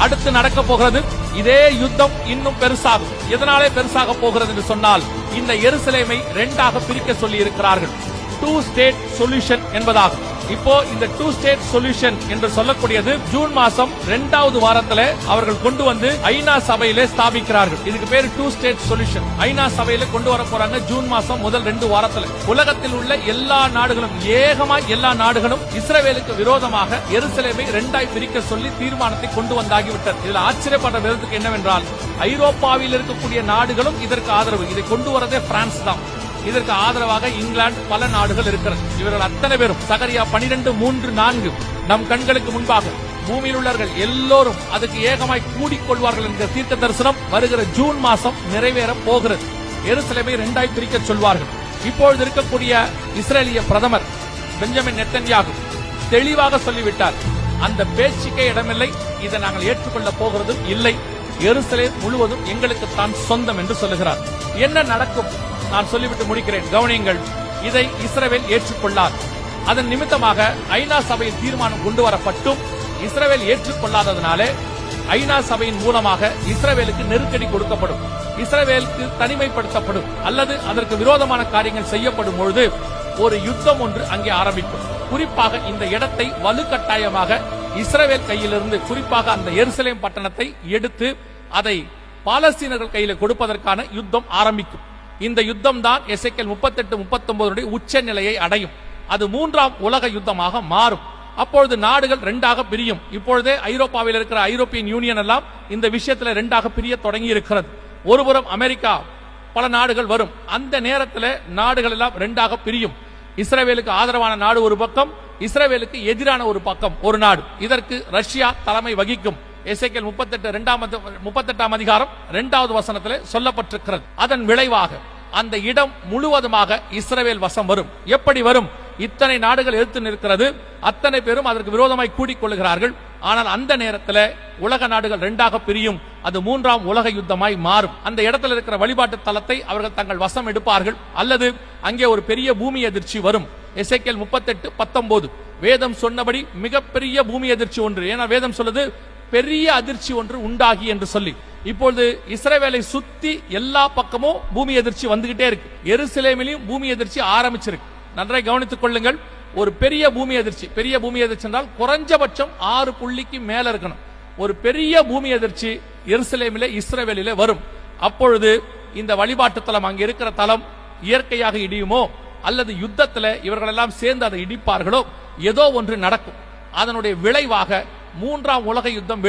அடுத்து நடக்க போகிறது இதே யுத்தம் இன்னும் பெருசாகும். எதனாலே பெருசாக போகிறது என்று சொன்னால், இந்த எருசலேமை இரண்டாக பிரிக்க சொல்லி இருக்கிறார்கள். 2 ஸ்டேட் சொல்யூஷன் என்பதாகும். இப்போ இந்த 2 ஸ்டேட் சொல்யூஷன் என்று சொல்லக்கூடியது ஜூன் மாசம் 2வது வாரத்தில் அவர்கள் கொண்டு வந்து ஐநா சபையிலே ஸ்தாபிக்கிறார்கள். இதுக்கு பேர் 2 ஸ்டேட் சொல்யூஷன். ஐநா சபையில கொண்டு வர போறாங்க ஜூன் மாசம் முதல் 2 வாரத்தில். உலகத்தில் உள்ள எல்லா நாடுகளும், ஏகமாய் எல்லா நாடுகளும் இஸ்ரவேலுக்கு விரோதமாக எருசலேமை இரண்டாய் பிரிக்க சொல்லி தீர்மானத்தை கொண்டு வந்தாகிவிட்டது. இதில் ஆச்சரியப்படுற விதத்துக்கு என்னவென்றால், ஐரோப்பாவில் இருக்கக்கூடிய நாடுகளும் இதற்கு ஆதரவு. இதை கொண்டு வரதே பிரான்ஸ் தான். இதற்கு ஆதரவாக இங்கிலாந்து, பல நாடுகள் இருக்கிறது. இவர்கள் அத்தனை பேரும் சகரியா 12:3-4 நம் கண்களுக்கு முன்பாக பூமியில் உள்ளவர்கள் எல்லோரும் அதுக்கு ஏகமாய் கூடிக்கொள்வார்கள் என்கிற தீர்க்க தரிசனம் வருகிற ஜூன் மாசம் நிறைவேற போகிறது. எருசலேமை இரண்டாய் பிரிக்க சொல்வார்கள். இப்பொழுது இருக்கக்கூடிய இஸ்ரேலிய பிரதமர் பெஞ்சமின் நெத்தன்யாகு தெளிவாக சொல்லிவிட்டார், அந்த பேச்சுக்கே இடமில்லை, இதை நாங்கள் ஏற்றுக்கொள்ள போகிறதும் இல்லை, எருசலேம் முழுவதும் எங்களுக்கு தான் சொந்தம் என்று சொல்லுகிறார். என்ன நடக்கும் நான் சொல்லிவிட்டு முடிக்கிறேன், கவனியுங்கள். இதை இஸ்ரவேல் ஏற்றுக்கொள்ளார். அதன் நிமித்தமாக ஐநா சபையின் தீர்மானம் கொண்டு வரப்பட்டும் இஸ்ரவேல் ஏற்றுக்கொள்ளாததனாலே ஐநா சபையின் மூலமாக இஸ்ரவேலுக்கு நெருக்கடி கொடுக்கப்படும், இஸ்ரவேலுக்கு தனிமைப்படுத்தப்படும், அல்லது அதற்கு விரோதமான காரியங்கள் செய்யப்படும் பொழுது ஒரு யுத்தம் ஒன்று அங்கே ஆரம்பிக்கும். குறிப்பாக இந்த இடத்தை வலுக்கட்டாயமாக இஸ்ரவேல் கையிலிருந்து, குறிப்பாக அந்த எருசலேம் பட்டணத்தை எடுத்து அதை பாலஸ்தீனர்கள் கையில் கொடுப்பதற்கான யுத்தம் ஆரம்பிக்கும். இந்த யுத்தம் தான் எசேக்கியேல் 38-39 உச்ச நிலையை அடையும். அது 3ஆம் உலக யுத்தமாக மாறும். அப்பொழுது நாடுகள் இரண்டாக பிரியும். இப்பொழுதே ஐரோப்பாவில் இருக்கிற ஐரோப்பியன் யூனியன் எல்லாம் இந்த விஷயத்தில் இரண்டாக பிரிய தொடங்கி இருக்கிறது. ஒருபுறம் அமெரிக்கா, பல நாடுகள் வரும். அந்த நேரத்தில் நாடுகள் எல்லாம் இரண்டாக பிரியும். இஸ்ரவேலுக்கு ஆதரவான நாடு ஒரு பக்கம், இஸ்ரவேலுக்கு எதிரான ஒரு பக்கம் ஒரு நாடு. இதற்கு ரஷ்யா தலைமை வகிக்கும். எசேக்கியேல் 38 அதிகாரம் 2வது வசனத்தில் சொல்லப்பட்டிருக்கிறது. அதன் விளைவாக அந்த இடம் முழுவதுமாக இஸ்ரவேல் வசம் வரும். எப்படி வரும்? இத்தனை நாடுகள் எதிர்த்து நிற்கிறது, அத்தனை பேரும் அதற்கு விரோதமாய் கூடிக்கொள்கிறார்கள். ஆனால் அந்த நேரத்தில் உலக நாடுகள் இரண்டாக பிரியும். அது 3ஆம் உலக யுத்தமாய் மாறும். அந்த இடத்துல இருக்கிற வழிபாட்டு தலத்தை அவர்கள் தங்கள் வசம் எடுப்பார்கள், அல்லது அங்கே ஒரு பெரிய பூமி அதிர்ச்சி வரும். எசேக்கியேல் 38:19 வேதம் சொன்னபடி மிகப்பெரிய பூமி அதிர்ச்சி ஒன்று. ஏன்னா வேதம் சொல்லுது பெரிய அதிர்ச்சி ஒன்று உண்டாகி என்று சொல்லி. இப்பொழுது இஸ்ரவேலை சுத்தி எல்லா பக்கமும் பூமி அதிர்ச்சி வந்துகிட்டே இருக்கு. எருசலேமிலும் பூமி அதிர்ச்சி ஆரம்பிச்சிருக்கு. நன்றாய் கவனித்துக் கொள்ளுங்கள். ஒரு பெரிய பூமி அதிர்ச்சி, பெரிய பூமி அதிர்ச்சி என்றால் குறைஞ்சபட்சம் 6 புள்ளிக்கு மேல இருக்கணும். ஒரு பெரிய பூமி அதிர்ச்சி எருசலேமிலே, இஸ்ரவேலிலே வரும். அப்பொழுது இந்த வழிபாட்டு தலம், அங்கே இருக்கிற தலம் இயற்கையாக இடியுமோ அல்லது யுத்தத்தில் இவர்கள் எல்லாம் சேர்ந்து அதை இடிப்பார்களோ, ஏதோ ஒன்று நடக்கும். அதனுடைய விளைவாக 3ஆம் உலக யுத்தம்